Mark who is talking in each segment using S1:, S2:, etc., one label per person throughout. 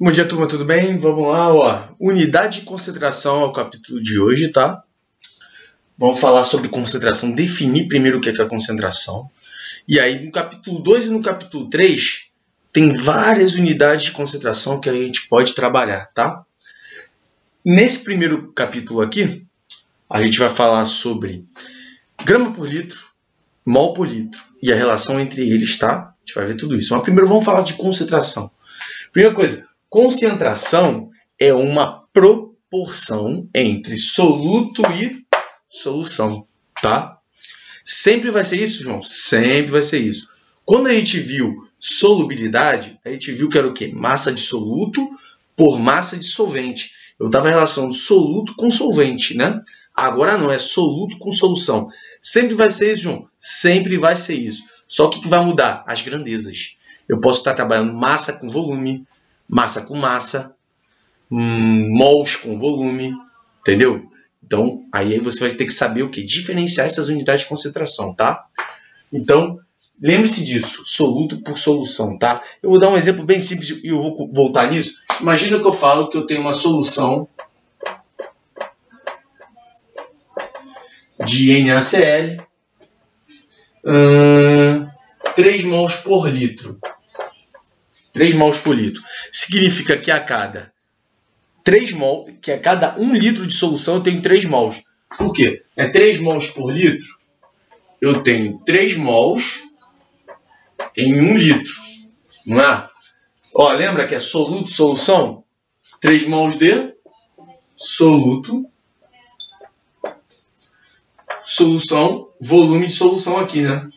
S1: Bom dia, turma, tudo bem? Vamos lá, ó. Unidade de concentração é o capítulo de hoje, tá? Vamos falar sobre concentração, definir primeiro o que é a concentração. E aí, no capítulo 2 e no capítulo 3, tem várias unidades de concentração que a gente pode trabalhar, tá? Nesse primeiro capítulo aqui, a gente vai falar sobre grama por litro, mol por litro e a relação entre eles, tá? A gente vai ver tudo isso. Mas primeiro vamos falar de concentração. Primeira coisa, concentração é uma proporção entre soluto e solução, tá? Sempre vai ser isso, João? Sempre vai ser isso. Quando a gente viu solubilidade, a gente viu que era o quê? Massa de soluto por massa de solvente. Eu estava relacionando soluto com solvente, né? Agora não, é soluto com solução. Sempre vai ser isso, João? Sempre vai ser isso. Só que o que vai mudar? As grandezas. Eu posso estar trabalhando massa com volume, massa com massa, mols com volume, entendeu? Então, aí você vai ter que saber o quê? Diferenciar essas unidades de concentração, tá? Então, lembre-se disso, soluto por solução, tá? Eu vou dar um exemplo bem simples e eu vou voltar nisso. Imagina que eu falo que eu tenho uma solução de NaCl, 3 mols por litro. 3 mols por litro. Significa que a cada 1 litro de solução eu tenho 3 mols. Por quê? 3 mols por litro, eu tenho 3 mols em 1 litro. Não é? Ó, lembra que é soluto, solução? 3 mols de soluto, solução, volume de solução aqui, né?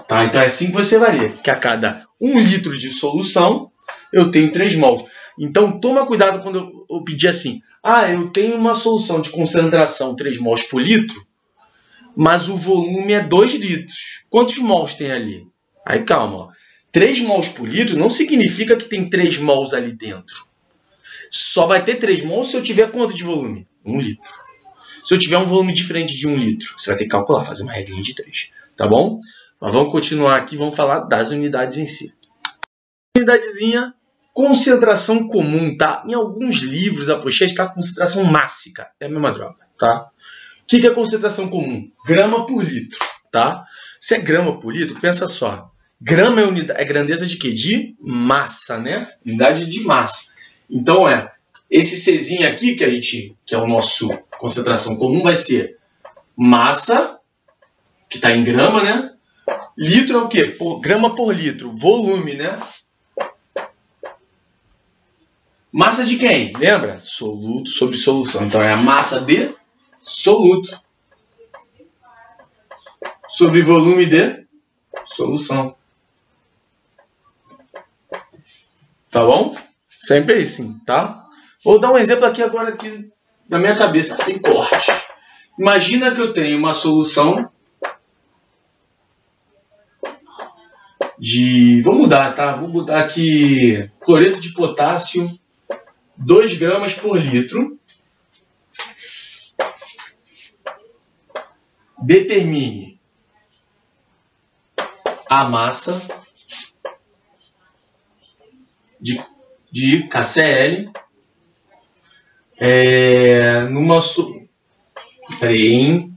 S1: Tá, então é assim que você varia, que a cada 1 litro de solução, eu tenho 3 mols. Então, toma cuidado quando eu pedir assim, eu tenho uma solução de concentração 3 mols por litro, mas o volume é 2 litros. Quantos mols tem ali? Aí, calma, ó. 3 mols por litro não significa que tem 3 mols ali dentro. Só vai ter 3 mols se eu tiver quanto de volume? 1 litro. Se eu tiver um volume diferente de 1 litro, você vai ter que calcular, fazer uma regrinha de 3, tá bom? Mas vamos continuar aqui, vamos falar das unidades em si. Unidadezinha, concentração comum, tá? Em alguns livros, apostei, está concentração mássica. É a mesma droga, tá? O que é concentração comum? Grama por litro, tá? Se é grama por litro, pensa só. Grama é grandeza de quê? De massa, né? Unidade de massa. Então, esse Czinho aqui, que é o nosso concentração comum, vai ser massa, que está em grama, né? Litro é o quê? Grama por litro. Volume, né? Massa de quem? Lembra? Soluto sobre solução. Então, é a massa de soluto sobre volume de solução. Tá bom? Sempre assim, tá? Vou dar um exemplo aqui agora aqui da minha cabeça, sem corte. Imagina que eu tenho uma solução de... Vou mudar, tá? Vou botar aqui cloreto de potássio, 2 gramas por litro. Determine a massa de KCl em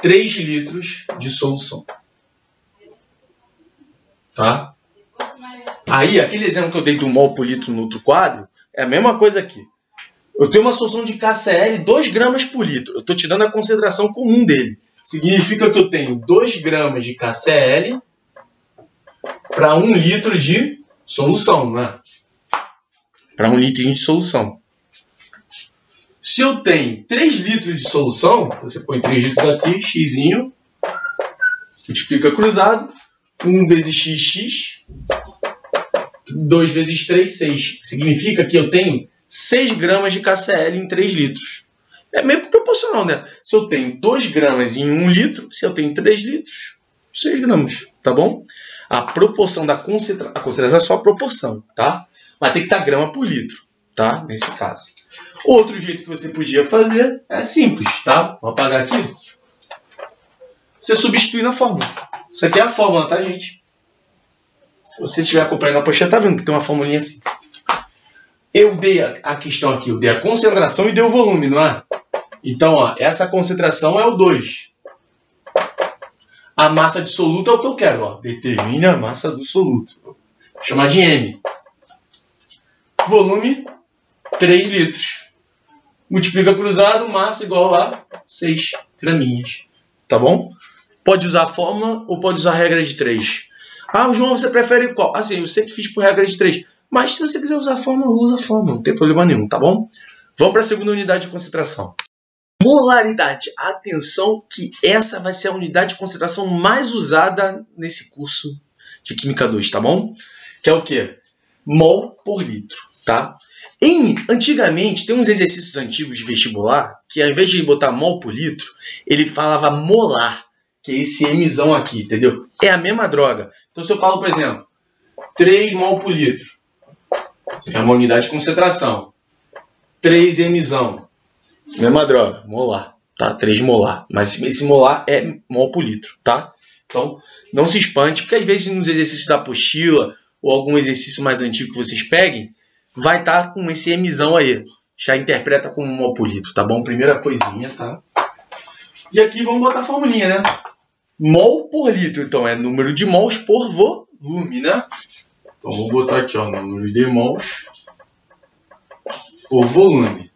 S1: 3 litros de solução. Tá? Aí, aquele exemplo que eu dei do mol por litro no outro quadro, é a mesma coisa aqui. Eu tenho uma solução de KCl 2 gramas por litro. Eu estou tirando a concentração comum dele. Significa que eu tenho 2 gramas de KCl para 1 litro de solução, né? Para 1 litro de solução. Se eu tenho 3 litros de solução, você põe 3 litros aqui, xzinho, multiplica cruzado, 1 vezes x, 2 vezes 3, 6. Significa que eu tenho 6 gramas de KCl em 3 litros. É meio proporcional, né? Se eu tenho 2 gramas em 1 litro, se eu tenho 3 litros, 6 gramas, tá bom? A proporção da concentração, a concentração é só a proporção, tá? Mas tem que estar grama por litro, tá? Nesse caso. Outro jeito que você podia fazer é simples, tá? Vou apagar aqui. Você substitui na fórmula. Isso aqui é a fórmula, tá, gente? Se você estiver acompanhando a pochete, tá vendo que tem uma formulinha assim. Eu dei a questão aqui, eu dei a concentração e dei o volume, não é? Então, ó, essa concentração é o 2. A massa de soluto é o que eu quero, ó. Determine a massa do soluto. Vou chamar de M. Volume, 3 litros. Multiplica cruzado, massa igual a 6 graminhas. Tá bom? Pode usar a fórmula ou pode usar a regra de 3. Ah, João, você prefere qual? Assim, eu sempre fiz por regra de 3. Mas se você quiser usar a fórmula, usa a fórmula. Não tem problema nenhum, tá bom? Vamos para a segunda unidade de concentração. Molaridade. Atenção que essa vai ser a unidade de concentração mais usada nesse curso de Química 2, tá bom? Que é o quê? Mol por litro, tá? Antigamente, tem uns exercícios antigos de vestibular que ao invés de botar mol por litro, ele falava molar, que é esse Mzão aqui, entendeu? É a mesma droga. Então, se eu falo, por exemplo, 3 mol por litro, é uma unidade de concentração. 3 Mzão, mesma droga, molar, tá? 3 molar. Mas esse molar é mol por litro, tá? Então, não se espante, porque às vezes nos exercícios da apostila ou algum exercício mais antigo que vocês peguem, vai estar com esse Mzão aí. Já interpreta como mol por litro, tá bom? Primeira coisinha, tá? E aqui vamos botar a formulinha, né? Mol por litro, então é número de mols por volume, né? Então vou botar aqui, ó, número de mols por volume.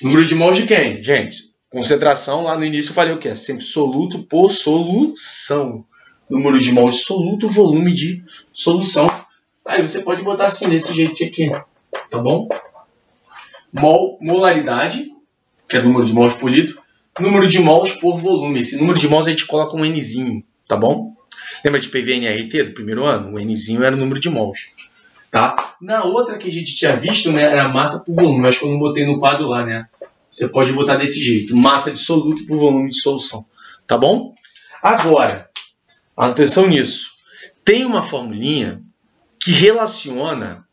S1: Número de mols de quem? Gente, concentração lá no início eu falei o que? É sempre soluto por solução. Número de mols de soluto, volume de solução. Aí você pode botar assim, desse jeito aqui, tá bom? Molaridade, que é número de mols por litro. Número de mols por volume. Esse número de mols a gente coloca um Nzinho, tá bom? Lembra de PVNRT do primeiro ano? O Nzinho era o número de mols, tá? Na outra que a gente tinha visto, né, era massa por volume. Acho que eu não botei no quadro lá, né? Você pode botar desse jeito. Massa de soluto por volume de solução, tá bom? Agora, atenção nisso. Tem uma formulinha que relaciona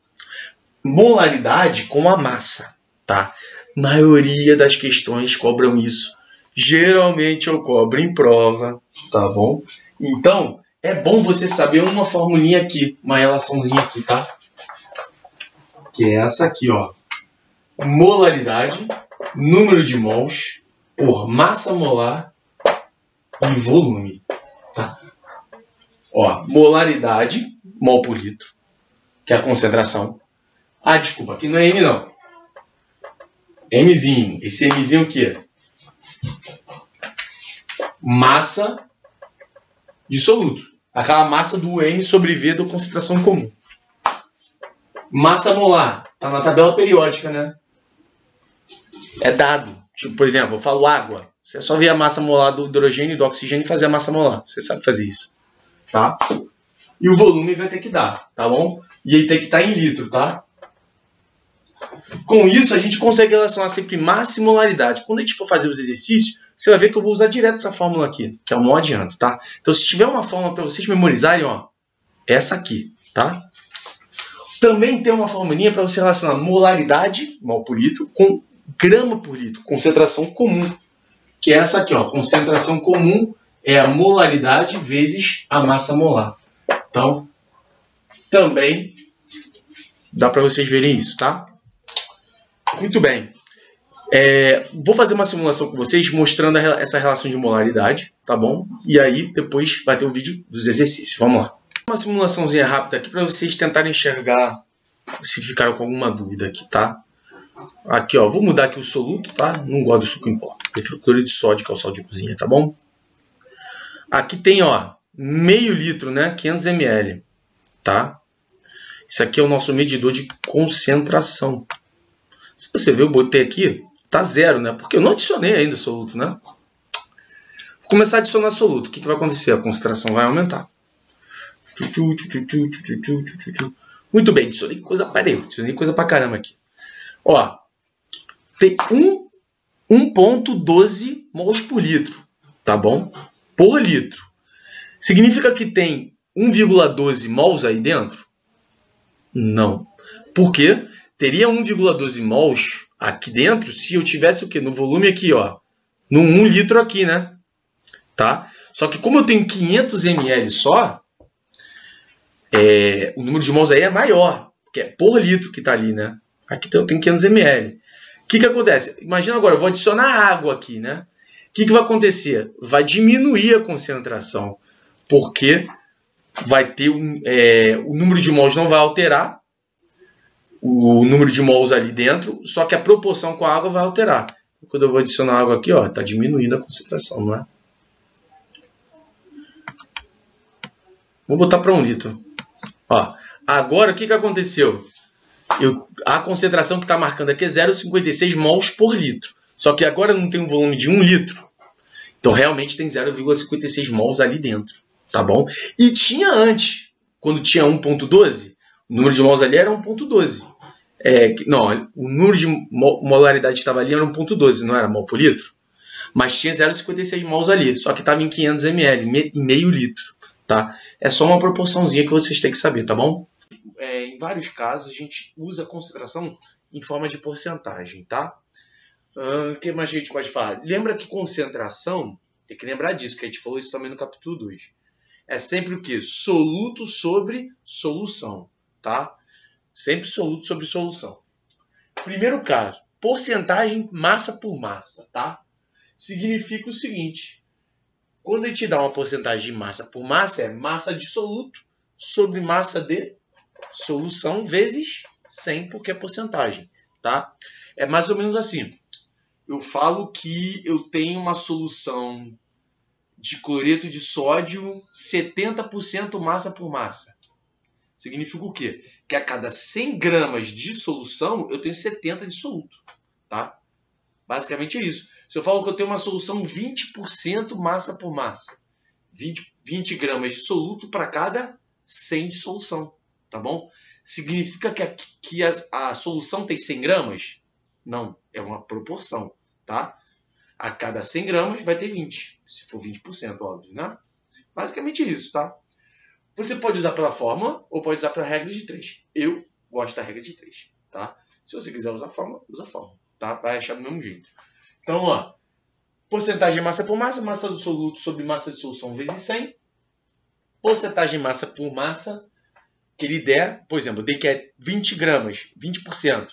S1: molaridade com a massa, tá? Maioria das questões cobram isso. Geralmente eu cobro em prova, tá bom? Então, é bom você saber uma formulinha aqui, uma relaçãozinha aqui, tá? Que é essa aqui, ó. Molaridade, número de mols por massa molar e volume, tá? Ó, molaridade, mol por litro, que é a concentração. Ah, desculpa, aqui não é M não. Mzinho. Esse Mzinho o quê? Massa de soluto. Aquela massa do M sobre V da concentração comum. Massa molar. Tá na tabela periódica, né? É dado. Tipo, por exemplo, eu falo água. Você só vê a massa molar do hidrogênio e do oxigênio e fazer a massa molar. Você sabe fazer isso. Tá? E o volume vai ter que dar, tá bom? E aí tem que estar em litro, tá? Com isso, a gente consegue relacionar sempre massa e molaridade. Quando a gente for fazer os exercícios, você vai ver que eu vou usar direto essa fórmula aqui, que é o maior adianto, tá? Então, se tiver uma fórmula para vocês memorizarem, ó, essa aqui, tá? Também tem uma formulinha para você relacionar molaridade, mol por litro, com grama por litro, concentração comum. Que é essa aqui, ó, concentração comum é a molaridade vezes a massa molar. Então, também dá para vocês verem isso, tá? Muito bem. Vou fazer uma simulação com vocês mostrando essa relação de molaridade, tá bom? E aí depois vai ter o vídeo dos exercícios. Vamos lá. Uma simulaçãozinha rápida aqui para vocês tentarem enxergar se ficaram com alguma dúvida aqui, tá? Aqui, ó, vou mudar aqui o soluto, tá? Não gosto do suco em pó. Prefiro cloreto de sódio, que é o sal de cozinha, tá bom? Aqui tem, ó, meio litro, né? 500 ml, tá? Isso aqui é o nosso medidor de concentração. Se você ver, eu botei aqui, tá 0, né? Porque eu não adicionei ainda soluto, né? Vou começar a adicionar soluto. O que vai acontecer? A concentração vai aumentar. Muito bem, adicionei coisa pra caramba aqui. Ó, tem 1,12 mols por litro, tá bom? Por litro. Significa que tem 1,12 mols aí dentro? Não. Por quê? Teria 1,12 mols aqui dentro se eu tivesse o quê? No volume aqui, ó. No 1 litro aqui, né? Tá? Só que como eu tenho 500 ml só, o número de mols aí é maior, porque é por litro que está ali, né? Aqui tem 500 ml. O que acontece? Imagina agora, eu vou adicionar água aqui, né? O que vai acontecer? Vai diminuir a concentração, porque vai ter o número de mols não vai alterar, o número de mols ali dentro, só que a proporção com a água vai alterar. Quando eu vou adicionar água aqui, ó, está diminuindo a concentração, não é? Vou botar para 1 litro. Ó, agora, o que aconteceu? A concentração que está marcando aqui é 0,56 mols por litro. Só que agora não tem um volume de 1 litro. Então, realmente tem 0,56 mols ali dentro. Tá bom? E tinha antes, quando tinha 1,12, o número de mols ali era 1,12. Não, o número de molaridade que estava ali era 1,12, não era mol por litro? Mas tinha 0,56 mols ali, só que estava em 500 ml, meio litro. Tá? É só uma proporçãozinha que vocês têm que saber, tá bom? Em vários casos, a gente usa a concentração em forma de porcentagem, tá? O que mais a gente pode falar? Lembra que concentração, tem que lembrar disso, que a gente falou isso também no capítulo 2. É sempre o quê? Soluto sobre solução, tá? Sempre soluto sobre solução. Primeiro caso, porcentagem massa por massa, tá? Significa o seguinte, quando a gente dá uma porcentagem de massa por massa, é massa de soluto sobre massa de solução vezes 100, porque é porcentagem, tá? É mais ou menos assim. Eu falo que eu tenho uma solução de cloreto de sódio 70% massa por massa. Significa o quê? Que a cada 100 gramas de solução, eu tenho 70 de soluto, tá? Basicamente é isso. Se eu falo que eu tenho uma solução 20% massa por massa, 20 gramas de soluto para cada 100 de solução, tá bom? Significa que a solução tem 100 gramas? Não, é uma proporção, tá? A cada 100 gramas vai ter 20, se for 20%, óbvio, né? Basicamente isso, tá? Você pode usar pela fórmula ou pode usar pela regra de 3. Eu gosto da regra de 3, tá? Se você quiser usar a fórmula, usa a fórmula, tá? Vai achar do mesmo jeito. Então, ó, porcentagem massa por massa, massa do soluto sobre massa de solução vezes 100. Porcentagem massa por massa que ele der, por exemplo, eu dei que é 20 gramas, 20%.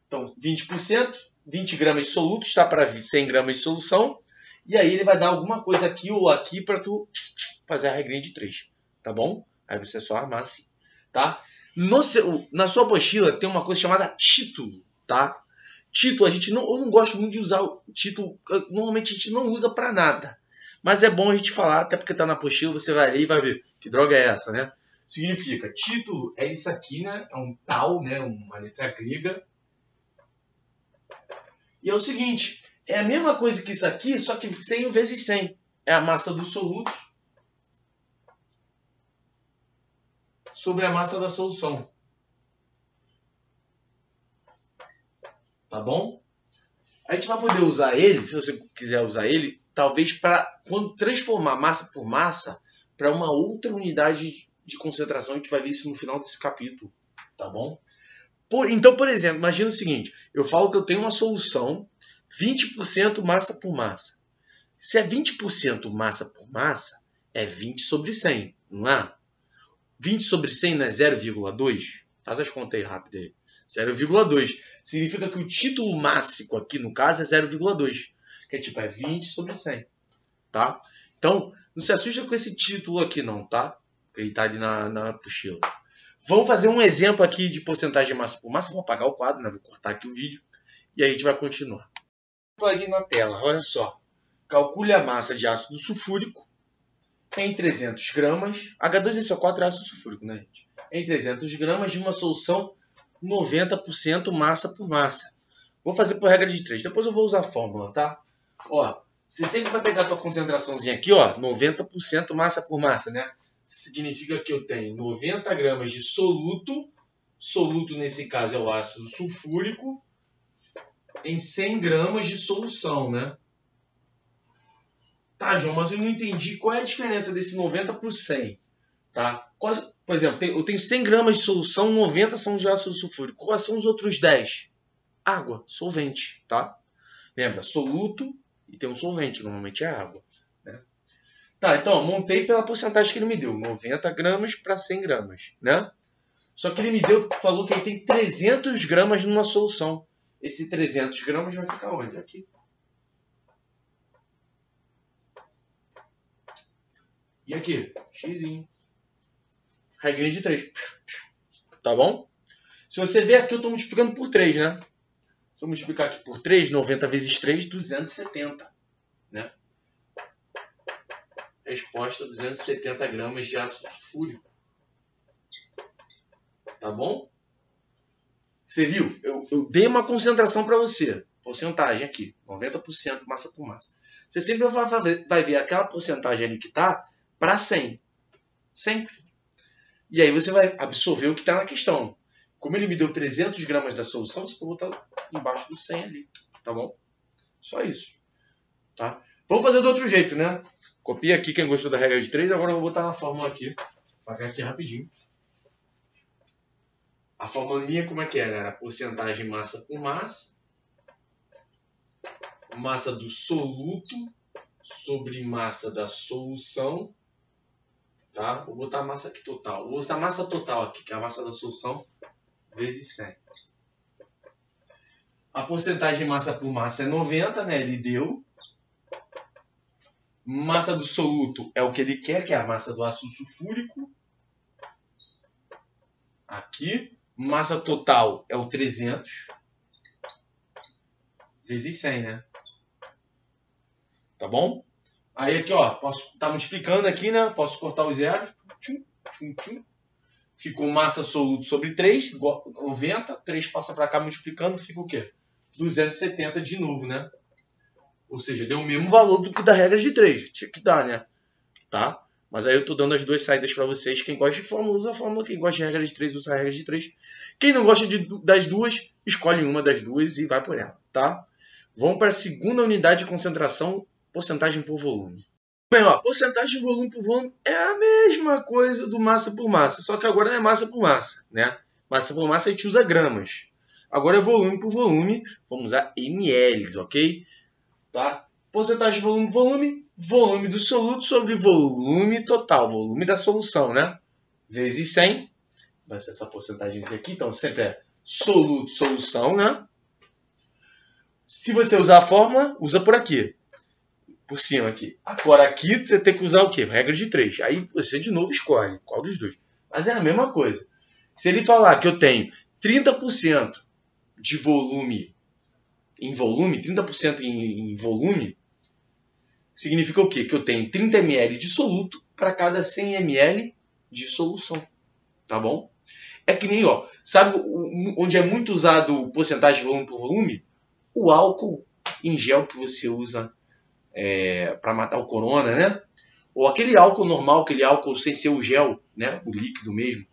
S1: Então, 20%, 20 gramas de soluto está para 100 gramas de solução. E aí ele vai dar alguma coisa aqui ou aqui para tu fazer a regrinha de 3. Tá bom? Aí você só armar assim. Tá? Na sua apostila tem uma coisa chamada título. Tá? Título, eu não gosto muito de usar o título. Normalmente a gente não usa para nada. Mas é bom a gente falar, até porque tá na apostila, você vai ler e vai ver. Que droga é essa, né? Significa, título é isso aqui, né? É um tal, né? Uma letra grega. E é o seguinte, é a mesma coisa que isso aqui, só que 100 vezes 100. É a massa do soluto sobre a massa da solução. Tá bom? A gente vai poder usar ele, se você quiser usar ele, talvez para quando transformar massa por massa para uma outra unidade de concentração. A gente vai ver isso no final desse capítulo. Tá bom? Então, por exemplo, imagina o seguinte, eu falo que eu tenho uma solução 20% massa por massa. Se é 20% massa por massa, é 20 sobre 100, não é? 20 sobre 100 não é 0,2? Faz as contas aí rápido aí. 0,2. Significa que o título máximo aqui, no caso, é 0,2. Que é tipo, é 20 sobre 100. Tá? Então, não se assusta com esse título aqui não, tá? Ele tá ali na apostila. Vamos fazer um exemplo aqui de porcentagem de massa por massa. Vou apagar o quadro, né? Vou cortar aqui o vídeo. E aí a gente vai continuar. Estou aqui na tela, olha só. Calcule a massa de ácido sulfúrico em 300 gramas. H2SO4 é ácido sulfúrico, né, gente? Em 300 gramas de uma solução 90% massa por massa. Vou fazer por regra de 3. Depois eu vou usar a fórmula, tá? Ó, você sempre vai pegar a tua concentraçãozinha aqui, ó, 90% massa por massa, né? Significa que eu tenho 90 gramas de soluto. Soluto, nesse caso, é o ácido sulfúrico. Em 100 gramas de solução, né? Tá, João, mas eu não entendi qual é a diferença desse 90 por 100. Tá? Por exemplo, eu tenho 100 gramas de solução, 90 são de ácido sulfúrico. Quais são os outros 10? Água, solvente, tá? Lembra, soluto e tem um solvente, normalmente é água. Né? Tá, então, montei pela porcentagem que ele me deu. 90 gramas para 100 gramas, né? Só que ele me deu, falou que ele tem 300 gramas numa solução. Esse 300 gramas vai ficar onde? Aqui. E aqui? Xzinho. Regrinha de 3. Tá bom? Se você ver aqui, eu estou multiplicando por 3, né? Se eu multiplicar aqui por 3, 90 vezes 3, 270. Né? Resposta, 270 gramas de ácido sulfúrico. Tá bom? Você viu? Eu dei uma concentração para você. Porcentagem aqui. 90% massa por massa. Você sempre vai ver aquela porcentagem ali que está para 100. Sempre. E aí você vai absorver o que está na questão. Como ele me deu 300 gramas da solução, você vai botar embaixo do 100 ali. Tá bom? Só isso. Tá? Vamos fazer do outro jeito, né? Copia aqui quem gostou da regra de 3. Agora eu vou botar na fórmula aqui. Vou apagar aqui rapidinho. A fórmula minha como é que era? Era porcentagem massa por massa. Massa do soluto sobre massa da solução. Tá? Vou botar a massa aqui total. Vou botar a massa total aqui, que é a massa da solução, vezes 100. A porcentagem massa por massa é 90, né? Ele deu. Massa do soluto é o que ele quer, que é a massa do ácido sulfúrico. Aqui. Massa total é o 300. Vezes 100, né? Tá bom? Aí aqui, ó, posso estar multiplicando aqui, né? Posso cortar os zeros. Tchum, tchum, tchum. Ficou massa soluto sobre 3, igual 90. 3 passa para cá multiplicando, fica o quê? 270 de novo, né? Ou seja, deu o mesmo valor do que da regra de 3. Tinha que dar, né? Tá? Mas aí eu estou dando as duas saídas para vocês. Quem gosta de fórmula, usa a fórmula. Quem gosta de regra de 3, usa a regra de 3. Quem não gosta das duas, escolhe uma das duas e vai por ela, tá? Vamos para a segunda unidade de concentração, porcentagem por volume. Bem, ó, porcentagem de volume por volume é a mesma coisa do massa por massa, só que agora não é massa por massa, né? Massa por massa a gente usa gramas. Agora é volume por volume, vamos usar ml, ok? Tá? Porcentagem de volume por volume, volume do soluto sobre volume total, volume da solução, né? Vezes 100, vai ser essa porcentagem aqui, então sempre é soluto, solução, né? Se você usar a fórmula, usa por aqui. Por cima aqui. Agora aqui você tem que usar o quê? Regra de 3. Aí você de novo escolhe qual dos dois. Mas é a mesma coisa. Se ele falar que eu tenho 30% de volume em volume, 30% em volume, significa o quê? Que eu tenho 30 ml de soluto para cada 100 ml de solução. Tá bom? É que nem, ó, sabe onde é muito usado porcentagem de volume por volume? O álcool em gel que você usa para matar o corona, né? Ou aquele álcool normal, aquele álcool sem ser o gel, né? O líquido mesmo.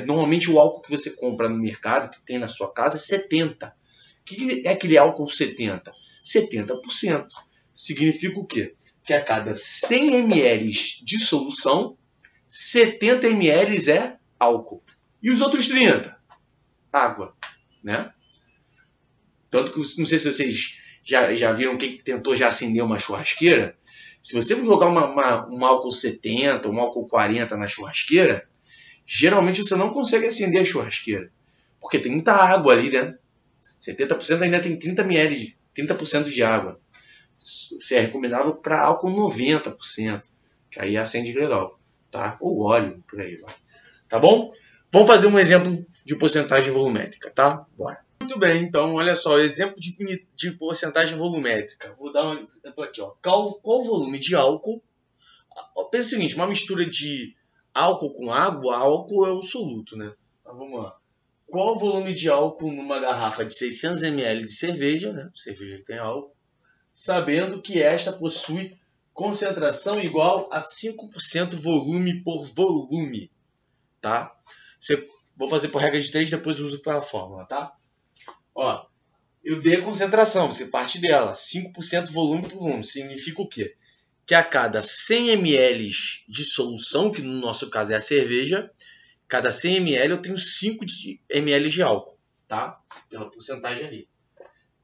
S1: Normalmente o álcool que você compra no mercado, que tem na sua casa, é 70%. O que é aquele álcool 70%? 70%. Significa o quê? Que a cada 100 ml de solução, 70 ml é álcool. E os outros 30? Água, né? Tanto que, não sei se vocês já viram quem tentou já acender uma churrasqueira. Se você for jogar um álcool 70, um álcool 40 na churrasqueira, geralmente você não consegue acender a churrasqueira. Porque tem muita água ali, né? 70% ainda tem 30 ml, 30% de água. Isso é recomendável para álcool 90%, que aí acende legal, tá? Ou óleo, por aí vai. Tá bom? Vamos fazer um exemplo de porcentagem volumétrica, tá? Bora. Muito bem, então, olha só, exemplo de porcentagem volumétrica. Vou dar um exemplo aqui, ó. Qual o volume de álcool? Pensa o seguinte, uma mistura de álcool com água, álcool é o soluto, né? Então, vamos lá. Qual o volume de álcool numa garrafa de 600 ml de cerveja, né? Cerveja que tem álcool, sabendo que esta possui concentração igual a 5% volume por volume, tá? Vou fazer por regra de 3, depois eu uso pela fórmula, tá? Ó, eu dei a concentração, você parte dela, 5% volume por volume. Significa o quê? Que a cada 100 ml de solução, que no nosso caso é a cerveja, cada 100 ml eu tenho 5 ml de álcool, tá? Pela porcentagem ali.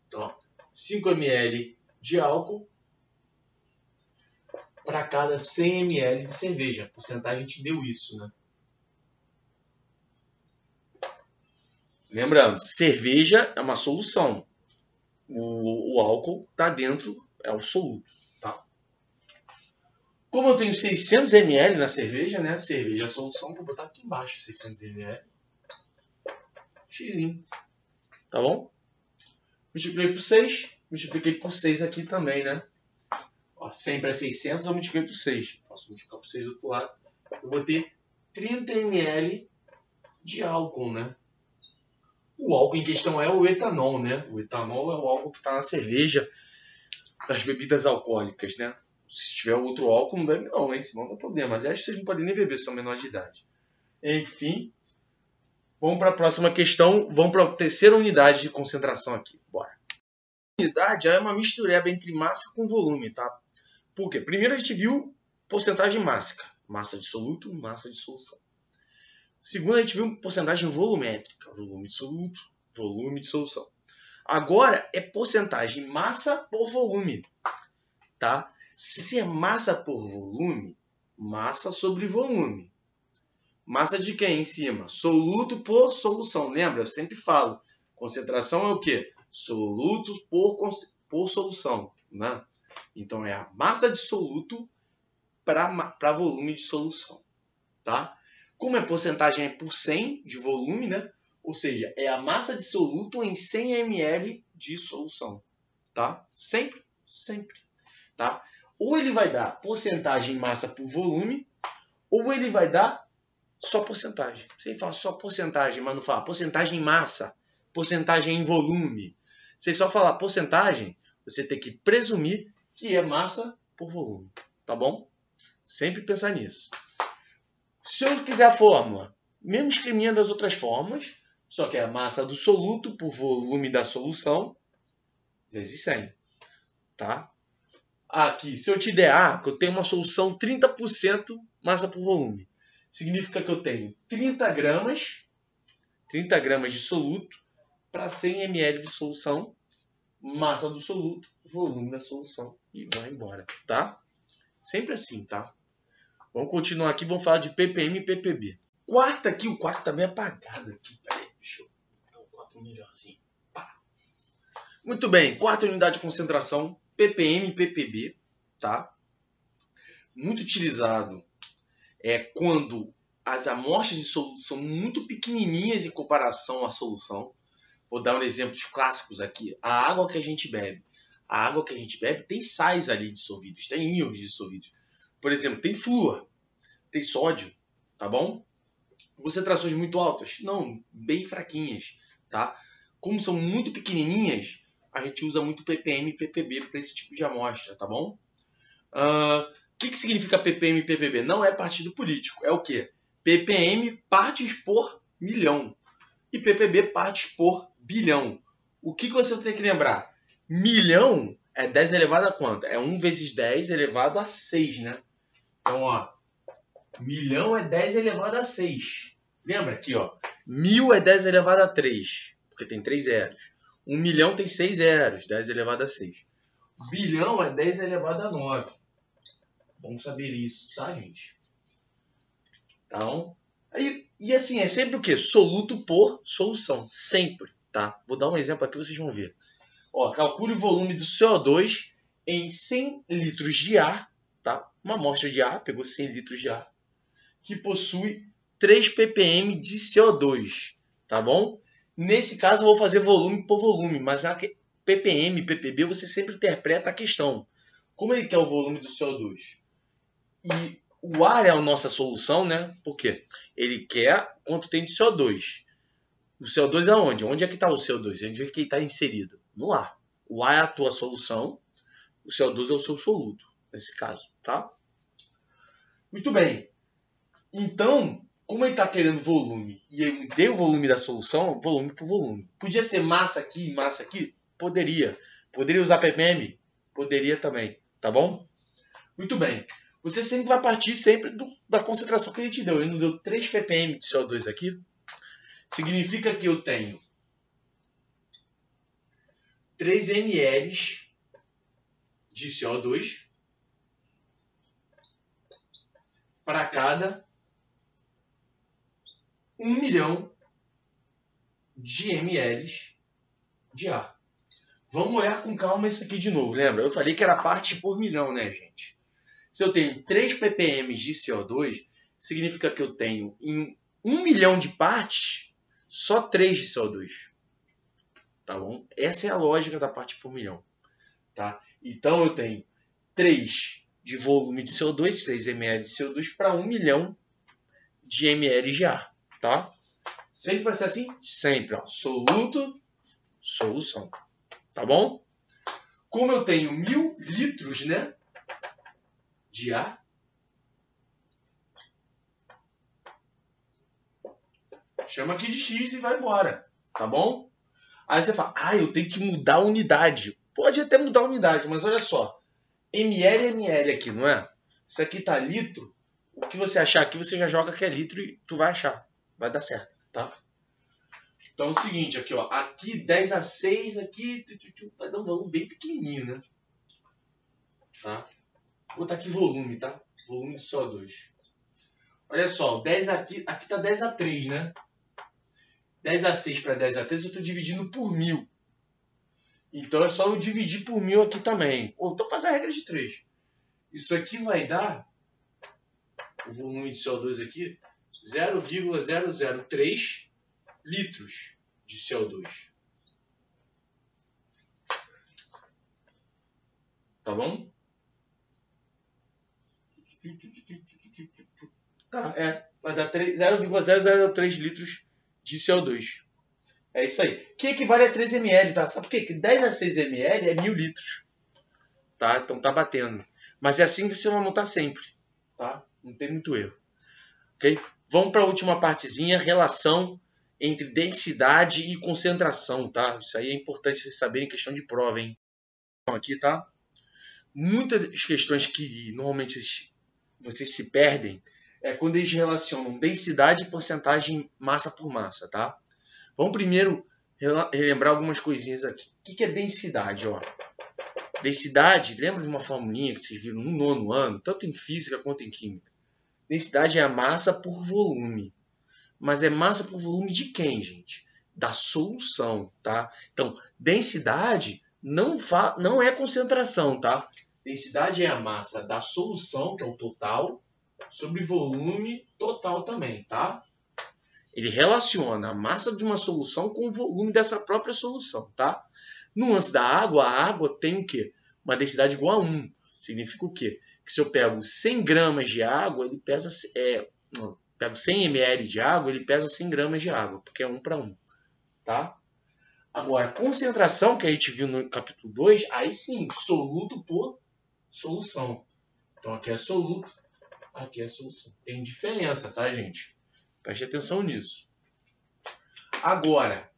S1: Então, ó, 5 ml de álcool para cada 100 ml de cerveja. A porcentagem te deu isso, né? Lembrando, cerveja é uma solução. O álcool está dentro, é o soluto. Tá? Como eu tenho 600 ml na cerveja, né? Cerveja é a solução, vou botar aqui embaixo 600 ml. Xzinho. Tá bom? Multipliquei por 6. Multipliquei por 6 aqui também, né? Ó, sempre é 600, eu multipliquei por 6. Posso multiplicar por 6 do outro lado. Eu vou ter 30 ml de álcool, né? O álcool em questão é o etanol, né? O etanol é o álcool que está na cerveja das bebidas alcoólicas, né? Se tiver outro álcool, não bebe não, hein? Senão não dá problema. Aliás, vocês não podem nem beber, são menores de idade. Enfim, vamos para a próxima questão. Vamos para a terceira unidade de concentração aqui. Bora. A unidade é uma mistureba entre massa com volume, tá? Por quê? Primeiro a gente viu porcentagem mássica. Massa de soluto, massa de solução. Segundo, a gente viu porcentagem volumétrica, volume de soluto, volume de solução. Agora é porcentagem massa por volume, tá? Se é massa por volume, massa sobre volume. Massa de quem em cima? Soluto por solução. Lembra? Eu sempre falo. Concentração é o quê? Soluto por solução, né? Então é a massa de soluto para volume de solução, tá? Como a porcentagem é por 100 de volume, né? Ou seja, é a massa de soluto em 100 ml de solução, tá? Sempre, tá? Ou ele vai dar porcentagem massa por volume, ou ele vai dar só porcentagem. Se ele fala só porcentagem, mas não fala porcentagem em massa, porcentagem em volume. Se ele só falar porcentagem, você tem que presumir que é massa por volume, tá bom? Sempre pensar nisso. Se eu quiser a fórmula, mesmo esqueminha das outras fórmulas, só que é a massa do soluto por volume da solução, vezes 100. Tá? Aqui, se eu te der que eu tenho uma solução 30% massa por volume, significa que eu tenho 30 gramas de soluto para 100 ml de solução, massa do soluto, volume da solução, e vai embora. Tá? Sempre assim, tá? Vamos continuar aqui, vamos falar de ppm e ppb. Quarta aqui, o quarto tá bem apagado aqui. Peraí, deixa eu dar um quarto melhorzinho. Pá. Muito bem, quarta unidade de concentração, ppm e ppb, tá? Muito utilizado quando as amostras de soluto são muito pequenininhas em comparação à solução. Vou dar um exemplo de clássicos aqui. A água que a gente bebe. A água que a gente bebe tem sais ali dissolvidos, tem íons dissolvidos. Por exemplo, tem flúor, tem sódio, tá bom? Concentrações muito altas? Não, bem fraquinhas, tá? Como são muito pequenininhas, a gente usa muito ppm e ppb para esse tipo de amostra, tá bom? O que significa ppm e ppb? Não é partido político, é o quê? ppm partes por milhão e ppb partes por bilhão. O que você tem que lembrar? Milhão é 10 elevado a quanto? É 1 vezes 10 elevado a 6, né? Então, ó, milhão é 10 elevado a 6. Lembra aqui, ó. 1000 é 10 elevado a 3, porque tem 3 zeros. 1 milhão tem 6 zeros, 10 elevado a 6. Bilhão é 10 elevado a 9. Vamos saber isso, tá, gente? Então, e assim, é sempre o quê? Soluto por solução. Sempre, tá? Vou dar um exemplo aqui, vocês vão ver. Ó, calcule o volume do CO2 em 100 litros de ar, tá? Uma amostra de ar, pegou 100 litros de ar, que possui 3 ppm de CO2, tá bom? Nesse caso eu vou fazer volume por volume, mas na ppm, ppb, você sempre interpreta a questão. Como ele quer o volume do CO2? E o ar é a nossa solução, né? Por quê? Ele quer quanto tem de CO2. O CO2 é onde? Onde é que está o CO2? Onde é que está inserido? No ar. O ar é a tua solução, o CO2 é o seu soluto, nesse caso, tá? Muito bem. Então, como ele está querendo volume e eu dei o volume da solução, volume por volume. Podia ser massa aqui e massa aqui? Poderia. Poderia usar ppm? Poderia também, tá bom? Muito bem. Você sempre vai partir sempre da concentração que ele te deu. Ele não deu 3 ppm de CO2 aqui. Significa que eu tenho 3 ml de CO2 para cada 1 milhão de ml de ar. Vamos olhar com calma isso aqui de novo. Lembra? Eu falei que era partes por milhão, né, gente? Se eu tenho 3 ppm de CO2, significa que eu tenho em 1 milhão de partes, só 3 de CO2. Tá bom? Essa é a lógica da parte por milhão. Tá? Então eu tenho 3 de volume de CO2, 3 ml de CO2 para 1 milhão de ml de ar. Tá? Sempre vai ser assim? Sempre. Ó. Soluto, solução. Tá bom? Como eu tenho 1000 litros, né, de ar, chama aqui de X e vai embora. Tá bom? Aí você fala, eu tenho que mudar a unidade. Pode até mudar a unidade, mas olha só. ml é ml aqui, não é? Isso aqui tá litro. O que você achar aqui, você já joga que é litro e tu vai achar. Vai dar certo, tá? Então é o seguinte, aqui, ó. Aqui 10 a 6, aqui vai dar um volume bem pequenininho, né? Tá? Vou botar aqui volume, tá? Volume de CO2. Olha só, 10 aqui tá 10 a 3, né? 10 a 6 para 10 a 3 eu estou dividindo por 1000. Então é só eu dividir por 1000 aqui também. Ou então faz a regra de 3. Isso aqui vai dar, o volume de CO2 aqui, 0,003 litros de CO2. Tá bom? Tá, vai dar 0,003 litros de CO2. É isso aí. Que equivale a 3 ml, tá? Sabe por quê? Que 10 a 6 ml é 1000 litros. Tá? Então tá batendo. Mas é assim que você vai montar sempre. Tá? Não tem muito erro. Ok? Vamos para a última partezinha. Relação entre densidade e concentração, tá? Isso aí é importante vocês saberem em questão de prova, hein? Então aqui, tá? Muitas questões que normalmente vocês se perdem é quando eles relacionam densidade e porcentagem massa por massa, tá? Vamos primeiro relembrar algumas coisinhas aqui. O que é densidade? Ó? Densidade, lembra de uma formulinha que vocês viram no 9º ano, tanto em física quanto em química? Densidade é a massa por volume. Mas é massa por volume de quem, gente? Da solução, tá? Então, densidade não é concentração, tá? Densidade é a massa da solução, que é o total, sobre volume total também, tá? Ele relaciona a massa de uma solução com o volume dessa própria solução, tá? No lance da água, a água tem o quê? Uma densidade igual a 1. Significa o quê? Que se eu pego 100 gramas de água, ele pesa... pego 100 ml de água, ele pesa 100 gramas de água, porque é 1 para 1, tá? Agora, concentração, que a gente viu no capítulo 2, aí sim, soluto por solução. Então aqui é soluto, aqui é solução. Tem diferença, tá, gente? Preste atenção nisso. Agora,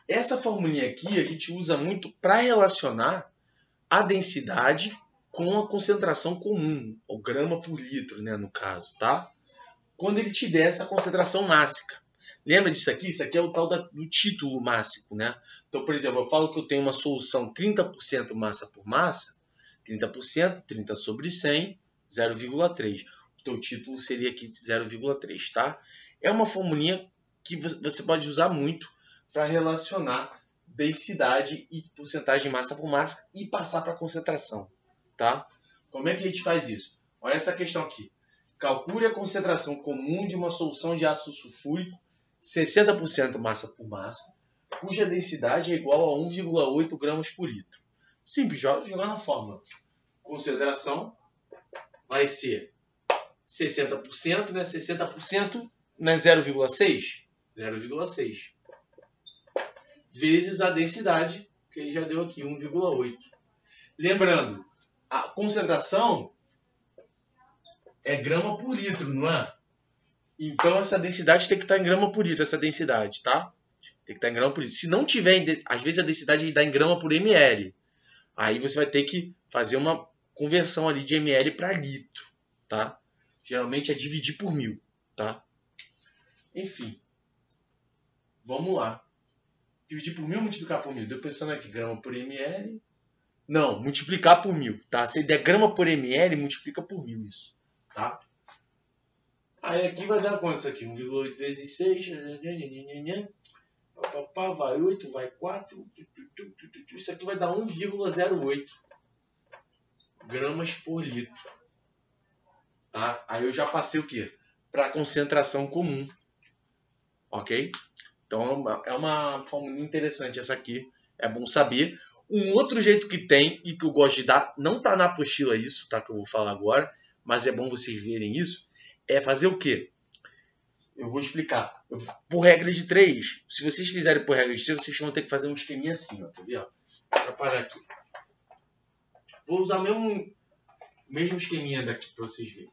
S1: essa formulinha aqui a gente usa muito para relacionar a densidade com a concentração comum, ou grama por litro, né, no caso, tá? Quando ele te der essa concentração mássica. Lembra disso aqui? Isso aqui é o tal do título mássico, né? Então, por exemplo, eu falo que eu tenho uma solução 30% massa por massa, 30%, 30 sobre 100, 0,3. O teu título seria aqui 0,3, tá? É uma formulinha que você pode usar muito para relacionar densidade e porcentagem de massa por massa e passar para a concentração, tá? Como é que a gente faz isso? Olha essa questão aqui. Calcule a concentração comum de uma solução de ácido sulfúrico 60% massa por massa, cuja densidade é igual a 1,8 gramas por litro. Simples, jogar na fórmula. Concentração vai ser 60%, né? 60% não é 0,6? 0,6. Vezes a densidade, que ele já deu aqui, 1,8. Lembrando, a concentração é grama por litro, não é? Então essa densidade tem que estar em grama por litro, essa densidade, tá? Tem que estar em grama por litro. Se não tiver, às vezes a densidade dá em grama por ml. Aí você vai ter que fazer uma conversão ali de ml para litro, tá? Geralmente é dividir por 1000, tá? Enfim, vamos lá. Dividir por 1000 ou multiplicar por 1000? Deu pensando aqui, grama por ml. Não, multiplicar por 1000, tá? Se der grama por ml, multiplica por 1000 isso, tá? Aí aqui vai dar quanto isso aqui? 1,8 vezes 6. Vai 8, vai 4. Isso aqui vai dar 1,08 gramas por litro. Tá? Aí eu já passei o quê? Para a concentração comum. Ok? Então é uma fórmula interessante essa aqui. É bom saber. Um outro jeito que tem e que eu gosto de dar, não está na apostila isso, tá? Que eu vou falar agora, mas é bom vocês verem isso. É fazer o quê? Eu vou explicar. Por regra de 3, se vocês fizerem por regra de 3, vocês vão ter que fazer um esqueminha assim, ó. Quer ver? Ó? Vou apagar aqui. Vou usar o mesmo esqueminha daqui para vocês verem.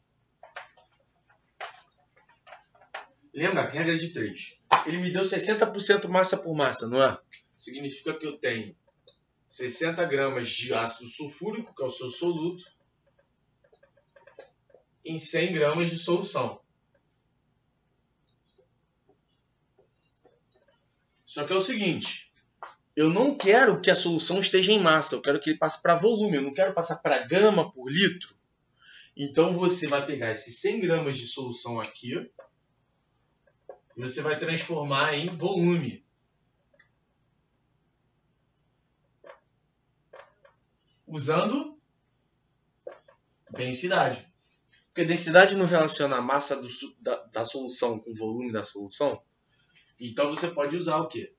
S1: Lembra? Regra de 3. Ele me deu 60% massa por massa, não é? Significa que eu tenho 60 gramas de ácido sulfúrico, que é o seu soluto, em 100 gramas de solução. Só que é o seguinte, eu não quero que a solução esteja em massa, eu quero que ele passe para volume, eu não quero passar para grama por litro. Então você vai pegar esses 100 gramas de solução aqui e você vai transformar em volume. Usando densidade. Porque densidade não relaciona a massa da solução com o volume da solução. Então você pode usar o quê?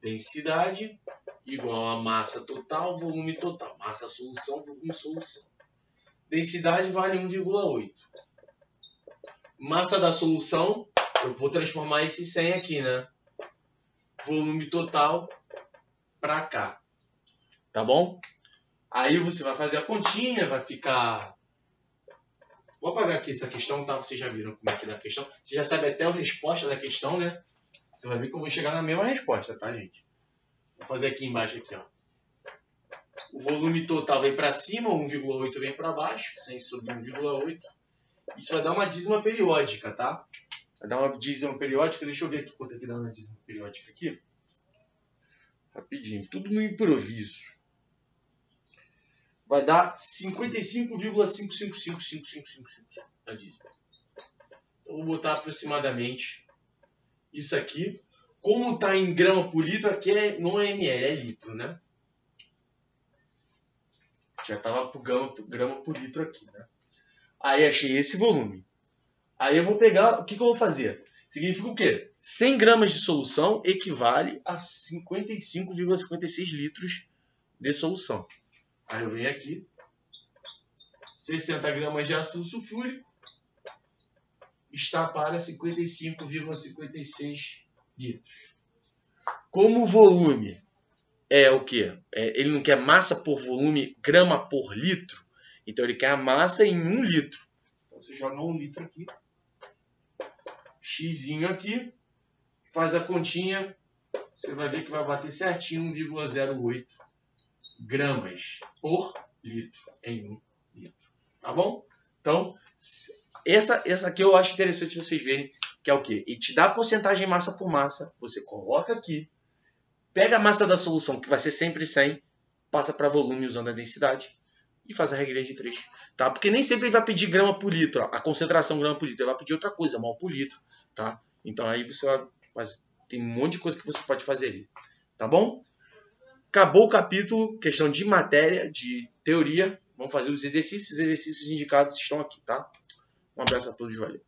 S1: Densidade igual a massa total, volume total. Massa solução, volume solução. Densidade vale 1,8. Massa da solução, eu vou transformar esse 100 aqui, né? Volume total para cá. Tá bom? Aí você vai fazer a continha, vai ficar... Vou apagar aqui essa questão, tá? Vocês já viram como é que é a questão. Você já sabe até a resposta da questão, né? Você vai ver que eu vou chegar na mesma resposta, tá, gente? Vou fazer aqui embaixo, aqui, ó. O volume total vem para cima, 1,8 vem para baixo, 100 sobre 1,8. Isso vai dar uma dízima periódica, tá? Vai dar uma dízima periódica. Deixa eu ver aqui quanto é que dá uma dízima periódica aqui. Rapidinho, tudo no improviso. Vai dar 55,555555 a dízima. Então, vou botar aproximadamente isso aqui. Como está em grama por litro, aqui não é ml, é litro, né? Já estava por grama por litro aqui, né? Aí achei esse volume. Aí eu vou pegar, o que eu vou fazer? Significa o quê? 100 gramas de solução equivale a 55,56 litros de solução. Aí eu venho aqui, 60 gramas de ácido sulfúrico está para 55,56 litros. Como o volume é o quê? Ele não quer massa por volume, grama por litro, então ele quer a massa em 1 litro. Então você joga 1 litro aqui, xzinho aqui, faz a continha, você vai ver que vai bater certinho 1,08 gramas por litro em 1 litro. Tá bom? Então, essa aqui eu acho interessante vocês verem, que é o quê? Ele te dá a porcentagem massa por massa, você coloca aqui, pega a massa da solução, que vai ser sempre 100, passa para volume usando a densidade e faz a regrinha de 3. Tá? Porque nem sempre ele vai pedir grama por litro, a concentração grama por litro, ele vai pedir outra coisa, mol por litro. Tá? Então aí você vai fazer, tem um monte de coisa que você pode fazer ali. Tá bom? Acabou o capítulo, questão de matéria, de teoria. Vamos fazer os exercícios indicados estão aqui, tá? Um abraço a todos, valeu.